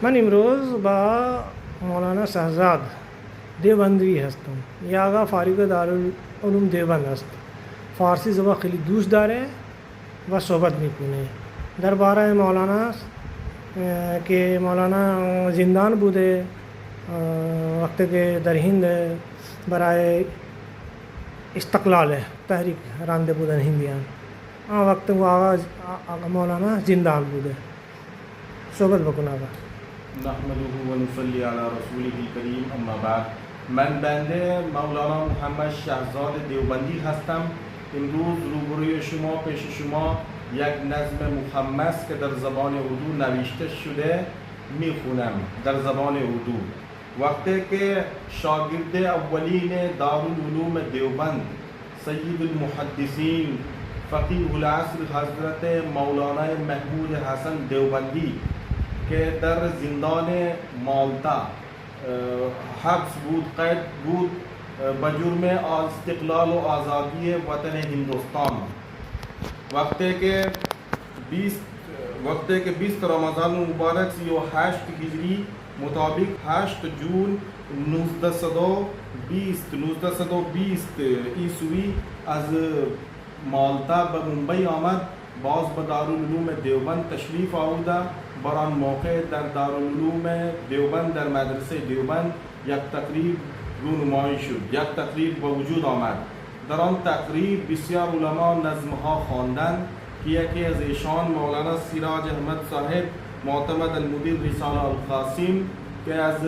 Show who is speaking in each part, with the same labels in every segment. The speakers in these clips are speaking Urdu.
Speaker 1: من امروز با مولانا شهزاد دیوبندی هستم. یا آقا فارغ دارالعلوم دیوبند است. فارسی زبان خیلی دوست داره و صحبت میکنه. درباره مولانا که مولانا زندان بوده وقتی که در هند برای استقلال تحریک رانده بودن هندیان، آن وقت وہ آقا مولانا زندان بوده. صحبت بکن آقا.
Speaker 2: نحمده و نصلی علی رسوله الکریم. اما بعد، من بنده مولانا محمد شهزاد دیوبندی هستم. امروز روبروی شما پیش شما یک نظم مخمس که در زبان اردو نوشته شده میخونم. در زبان اردو وقتی که شاگرد اولین دارالعلوم دیوبند سید المحدثین فقیه العصر حضرت مولانا محمود حسن دیوبندی که در زندان مالتا حبس بود، قید بود به جرم استقلال و آزادی وطن ہندوستان. وقتی که 20 رمضان مبارک 38 هجری مطابق 8 جون 1920 عیسوی از مالتا به ممبئی آمد. باز به دارالعلوم دیوبند تشریف آورده. بر آن موقع در دارالعلوم دیوبند در مدرسه دیوبند یک تقریب رونمایی شد، یک تقریب به وجود آمد. در آن تقریب بسیار علما نظمها خواندند که یکی از ایشان مولانا سراج احمد صاحب معتمد المدیر رساله القاسم که از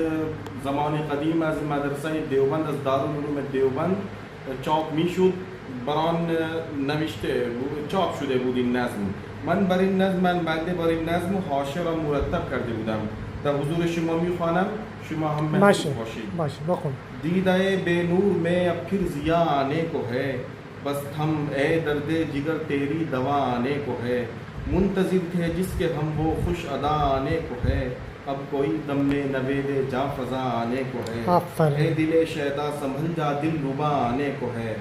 Speaker 2: زمان قدیم از مدرسه دیوبند از دارالعلوم دیوبند چاپ میشد، بر آن نوشته چاپ شده بود این نظم. من بنده بر این نظم حاشیه را مرتب کرده بودم. در حضور شما میخوانم، شما هم محفوظ باشید.
Speaker 1: باشه بخون.
Speaker 2: دیدہ بے نور میں اب پھر ضیا آنے کو ہے، بس ہم اے درد جگر تیری دوا آنے کو ہے. منتظر تھے جس کے ہم وہ خوش ادا آنے کو ہے، اب کوئی دم میں نوید جاں فضا آنے کو ہے. اے دل شیدا سنبھل جا دل ربا آنے کو ہے.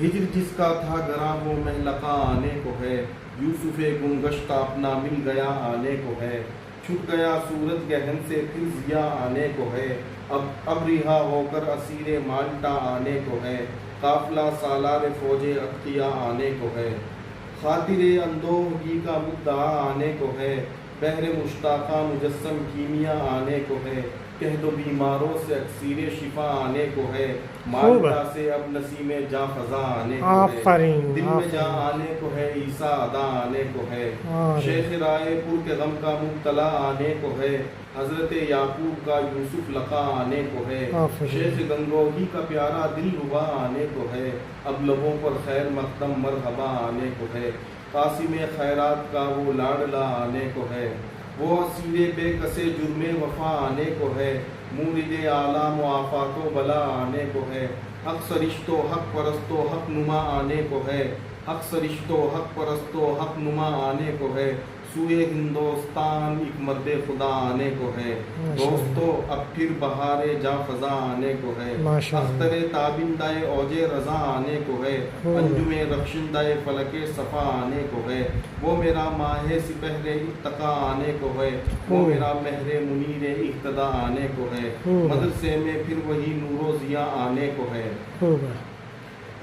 Speaker 2: ہجر جس کا تھا گراں وہ محلقہ آنے کو ہے. یوسف گمگشتہ اپنا مل گیا آنے کو ہے. چھٹ گیا صورت گہن سے پھر ضیا آنے کو ہے. اب رہا ہو کر اسیر مالٹا آنے کو ہے. قافلہ سالار فوج اختیا آنے کو ہے. خاطر اندوہگی کا مدعا آنے کو ہے. بحر مشتاقہ مجسم کیمیا آنے کو ہے. کہہ دو بیماروں سے اکسیر شفا آنے کو ہے. مالٹا سے اب نسیم جاں فضا آنے کو ہے. دل میں جاں آنے کو ہے. عیسیٰ ادا آنے کو ہے. شیخ رائے پور کے غم کا مبتلا آنے کو ہے. حضرت یعقوب کا یوسف لقا آنے کو ہے. شیخ گنگوہی کا پیارا دل ربا آنے کو ہے. اب لبوں پر خیر مقدم مرحبا آنے کو ہے. قاسم خیرات کا وہ لاڈلا آنے کو ہے. وہ اسیر بے کسے جرم وفا آنے کو ہے. مورد اعلیٰ آفات و بلا آنے کو ہے. حق سرشت و حق پرست و حق نما آنے کو ہے. حق سرشت و حق پرست و حق نما آنے کو ہے. سوئے ہندوستان ایک مرد خدا آنے کو ہے. دوستو اب پھر بہار جاں فضا آنے کو ہے. اختر تابندہ اوج رضا آنے کو ہے. انجم رخشندہ فلک صفا آنے کو ہے. وہ میرا ماہ سپہر اتقا آنے کو ہے. وہ میرا مہر منیر اہتدا آنے کو ہے. مدرسے میں پھر وہی نور و ضیا آنے کو ہے.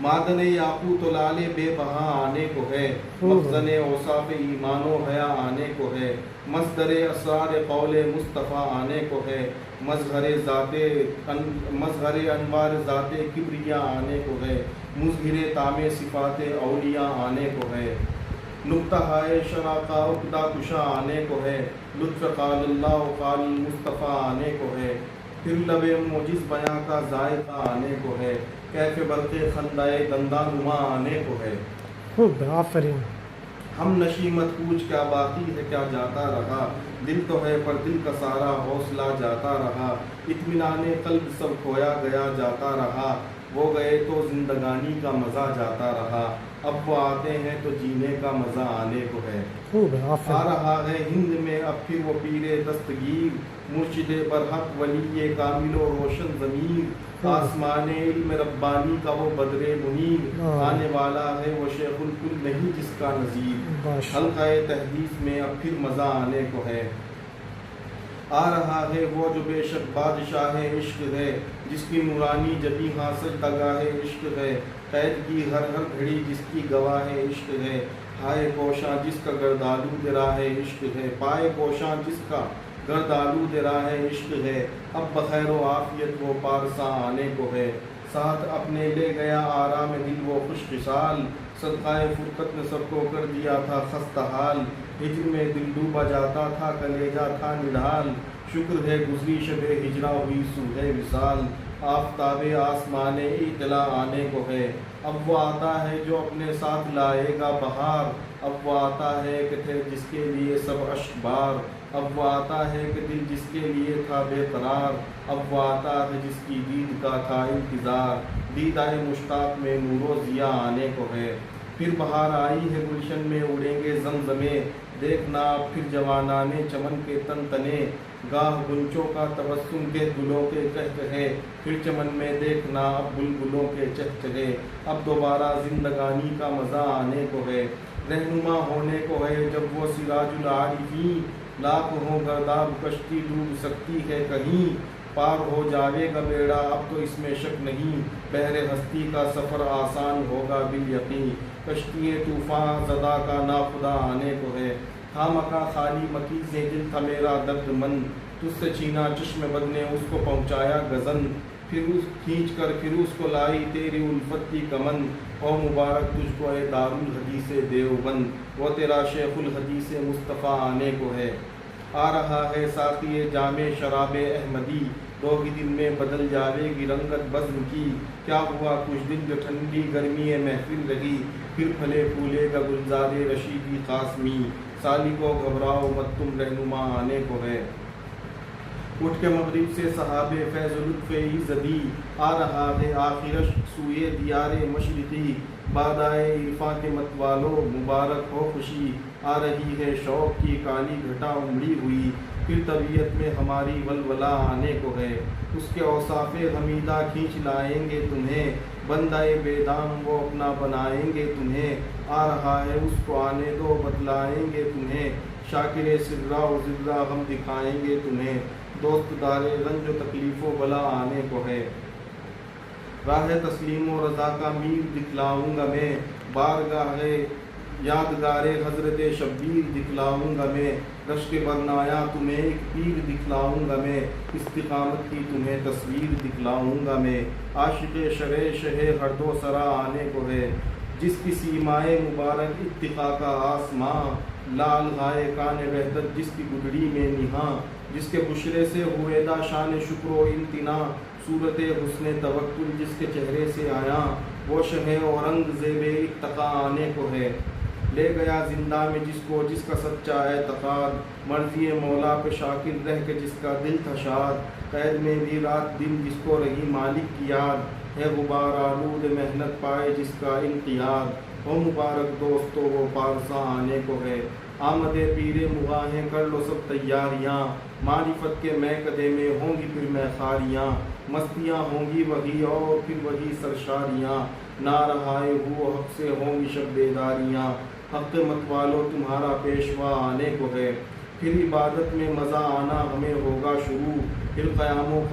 Speaker 2: معدن یاقوت و لعل بے بہا آنے کو ہے. مخزن اوصاف ایمان و حیا آنے کو ہے. مصدر اسرار قول مصطفیٰ آنے کو ہے. مظہر انوار ذات کبریا آنے کو ہے. مظہر تام صفات اولیاء آنے کو ہے. نقطہ ہائے شرع کا عقدہ کشا آنے کو ہے. لطف قال اللہ قال مصطفیٰ آنے کو ہے. پھر لب موجز بیاں کا ذائقہ آنے کو ہے. کیف برق خندائے دندان نما آنے کو ہے.
Speaker 1: آفرین.
Speaker 2: ہم نشیمت کوچ کیا باقی ہے کیا جاتا رہا. دل تو ہے پر دل کا سارا حوصلہ جاتا رہا. اطمینان قلب سب کھویا گیا جاتا رہا. وہ گئے تو زندگانی کا مزہ جاتا رہا. اب وہ آتے ہیں تو جینے کا مزہ آنے کو ہے. آ رہا ہے ہند میں اب پھر وہ پیر دستگیر. مرشد برحق ولی کامل و روشن ضمیر. آسمان علم ربانی کا وہ بدر منیر. آنے والا ہے وہ شیخ الکل نہیں جس کا نظیر. حلقہ تحدیث میں اب پھر مزہ آنے کو ہے. آ رہا ہے وہ جو بے شک بادشاہ عشق ہے، جس کی نورانی جبی ہاں سجدگاہ عشق ہے، قید کی ہر ہر گھڑی جس کی گواہ عشق ہے، ہائے کوشاں جس کا گردآلود راہ عشق ہے، پائے کوشاں جس کا گردآلود راہ عشق ہے، اب بخیر و عافیت وہ پارساں آنے کو ہے، ساتھ اپنے لے گیا آرام دل وہ خوش خصال، صدقہ فرقت نے سب کو کر دیا تھا خستہ حال، ہجر میں دل ڈوبا جاتا تھا کلیجہ تھا نڈھال، شکر ہے گزری شب ہجرا ہوئی صبح وصال، آفتاب آسمان اطلاع آنے کو ہے، اب وہ آتا ہے جو اپنے ساتھ لائے گا بہار، اب وہ آتا ہے کہ تھے جس کے لیے سب اشک بار، اب وہ آتا ہے کہ دل جس کے لیے تھا بے قرار، اب وہ آتا ہے جس کی دید کا تھا انتظار، دیدہ مشتاق میں نور و ضیاء آنے کو ہے، پھر بہار آئی ہے گلشن میں اڑیں گے زمزمے، دیکھنا پھر جوانان چمن کے تن تنے، گاہ گنچوں کا تبسم کے گلوں کے کہکہے، پھر چمن میں دیکھنا اب بلبلوں کے چہچہے، اب دوبارہ زندگانی کا مزہ آنے کو ہے، رہنما ہونے کو ہے جب وہ سراج العارفین، لاکھ ہوں گرداب کشتی ڈوب سکتی ہے کہیں، پار ہو جاوے گا بیڑا اب تو اس میں شک نہیں، بحر ہستی کا سفر آسان ہوگا بالیقین، کشتی طوفان زدہ کا ناخدا آنے کو ہے، تھا مکہ خالی مکی سے دل تھا میرا درد مند، تجھ سے چھینا چشم بد نے اس کو پہنچایا گزن، پھر اس کھینچ کر پھر اس کو لائی تیری الفت کی کمن، او مبارک تجھ کو اے دار الحدیث دیوبند، وہ تیرا شیخ الحدیث مصطفیٰ آنے کو ہے، آ رہا ہے ساقی جام شراب احمدی، دو ہی دن میں بدل جاوے گی رنگت بزم کی، کیا ہوا کچھ دن جو ٹھنڈی گرمی محفل رہی، پھر پھلے پھولے گا گلزار رشیدی قاسمی، سالی کو گھبراؤ مت تم رہنما آنے کو ہے، اٹھ کے مغرب سے صحاب فیض و لطف ایزدی، آ رہا ہے آخرش سوئے دیار مشرقی، بادائے عرفاں کے مت والو مبارک ہو خوشی، آ رہی ہے شوق کی کالی گھٹا امڑی ہوئی، پھر طبیعت میں ہماری ولولہ آنے کو ہے، اس کے اوصاف حمیدہ کھینچ لائیں گے تمہیں، بندہ بے دام وہ اپنا بنائیں گے تمہیں، آ رہا ہے اس کو آنے دو بتلائیں گے تمہیں، شاکر سرا و ذرا ہم دکھائیں گے تمہیں، دوست دارے رنج و تکلیف و بلا آنے کو ہے، راہ تسلیم و رضا کا میر دکھلاؤں گا میں، بارگاہ یادگار حضرت شبیر دکھلاؤں گا میں، رشک برنایا تمہیں ایک پیر دکھلاؤں گا میں، استقامت کی تمہیں تصویر دکھلاؤں گا میں، عاشق شرع شہ ہر دو سرا آنے کو ہے، جس کی سیمائے مبارک اتقا کا آسماں، لال غائے کان وحدت جس کی گدڑی میں نہاں، جس کے بشرے سے ہوئے دا شان شکر و امتناع، صورت حسن توکل جس کے چہرے سے آیا، وہ شہ و رنگ زیب اتقا آنے کو ہے، لے گیا زندہ میں جس کو جس کا سچا اعتقاد، مرضی مولا پہ شاکر رہ کے جس کا دل تھا شاد، قید میں بھی رات دن جس کو رہی مالک کی یاد، ہے غبار آلود محنت پائے جس کا انقیاد، ہو مبارک دوستو وہ پارساں آنے کو ہے، آمد پیر مغاہیں کر لو سب تیاریاں، معرفت کے میں قدے میں ہوں گی پھر میں خاریاں، مستیاں ہوں گی وہی اور پھر وہی سرشاریاں، نہ رہائے ہو حق سے ہوں گی شب بیداریاں، حق مت والو تمہارا پیشوا آنے کو ہے، پھر عبادت میں مزہ آنا ہمیں ہوگا شروع، پھر قیام و